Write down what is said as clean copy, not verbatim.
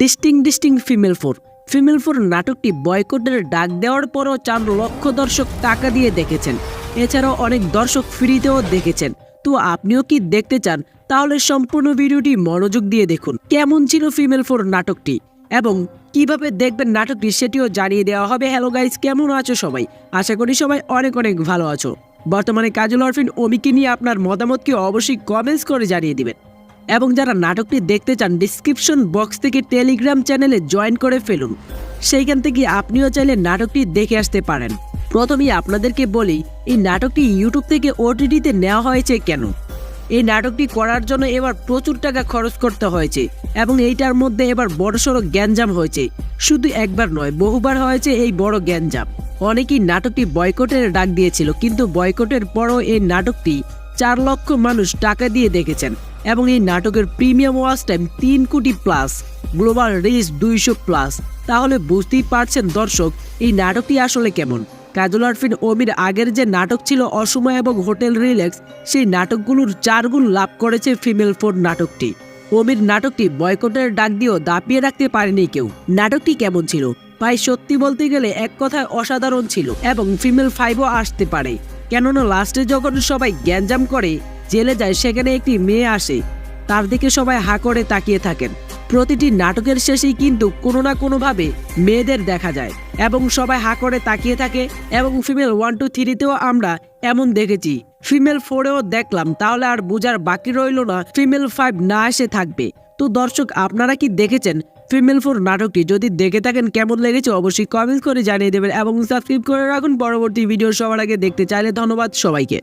ডিস্টিং female four নাটকটি বয়কটের ডাক দেওয়ার পরও 4 লক্ষ দর্শক টাকা দিয়ে দেখেছেন। এছাড়াও অনেক দর্শক ফ্রিতেও দেখেছেন। তো আপনিও কি দেখতে চান? তাহলে সম্পূর্ণ ভিডিওটি মনোযোগ দিয়ে দেখুন। কেমন ছিল ফিমেল ফোর নাটকটি এবং কিভাবে দেখবেন নাটকটি সেটিও জানিয়ে দেওয়া হবে। হ্যালো গাইস, কেমন আছো সবাই? আশা করি সবাই অনেক অনেক ভালো আছো। বর্তমানে কাজল অরফিন অমিকে নিয়ে আপনার মতামতকে অবশ্যই কমেন্টস করে জানিয়ে দিবেন। এবং যারা নাটকটি দেখতে চান, ডিসক্রিপশন বক্স থেকে টেলিগ্রাম চ্যানেলে জয়েন করে ফেলুন। সেইখান থেকে আপনিও চাইলে নাটকটি দেখে আসতে পারেন। প্রথমেই আপনাদেরকে বলি, এই নাটকটি ইউটিউব থেকে ওটিটিতে নেওয়া হয়েছে কেন। এই নাটকটি করার জন্য এবার প্রচুর টাকা খরচ করতে হয়েছে এবং এইটার মধ্যে এবার বড়সড় গ্যাঞ্জাম হয়েছে। শুধু একবার নয়, বহুবার হয়েছে এই বড় গ্যাঞ্জাম। অনেকেই নাটকটি বয়কটের ডাক দিয়েছিল, কিন্তু বয়কটের পরও এই নাটকটি 4 লক্ষ মানুষ টাকা দিয়ে দেখেছেন এবং এই নাটকের প্রিমিয়াম ওয়াচ টাইম 3 কোটি প্লাস, গ্লোবাল রিচ 200 প্লাস। তাহলে বুঝতেই পারছেন দর্শক, এই নাটকটি আসলে কেমন। কাজল অরফিন অমির আগের যে নাটক ছিল অসময় এবং হোটেল রিল্যাক্স, সেই নাটকগুলোর 4 গুণ লাভ করেছে ফিমেল ফোর নাটকটি। অমির নাটকটি বয়কটের ডাক দিয়েও দাপিয়ে রাখতে পারেনি কেউ। নাটকটি কেমন ছিল? ভাই সত্যি বলতে গেলে এক কথায় অসাধারণ ছিল এবং ফিমেল 5ও আসতে পারে। কেননা লাস্টে যখন সবাই গ্যাঞ্জাম করে জেলে যায়, সেখানে একটি মেয়ে আসে, তার দিকে সবাই হা করে তাকিয়ে থাকেন। প্রতিটি নাটকের শেষেই কিন্তু কোনো না কোনোভাবে মেয়েদের দেখা যায় এবং সবাই হা করে তাকিয়ে থাকে। এবং ফিমেল 1, 2, 3তেও আমরা এমন দেখেছি, ফিমেল 4এও দেখলাম। তাহলে আর বোঝার বাকি রইল না ফিমেল 5 না এসে থাকবে। তো দর্শক, আপনারা কি দেখেছেন ফিমেল 4 নাটকটি? যদি দেখে থাকেন, কেমন লেগেছে অবশ্যই কমেন্টস করে জানিয়ে দেবেন এবং সাবস্ক্রাইব করে রাখুন পরবর্তী ভিডিও সবার আগে দেখতে চাইলে। ধন্যবাদ সবাইকে।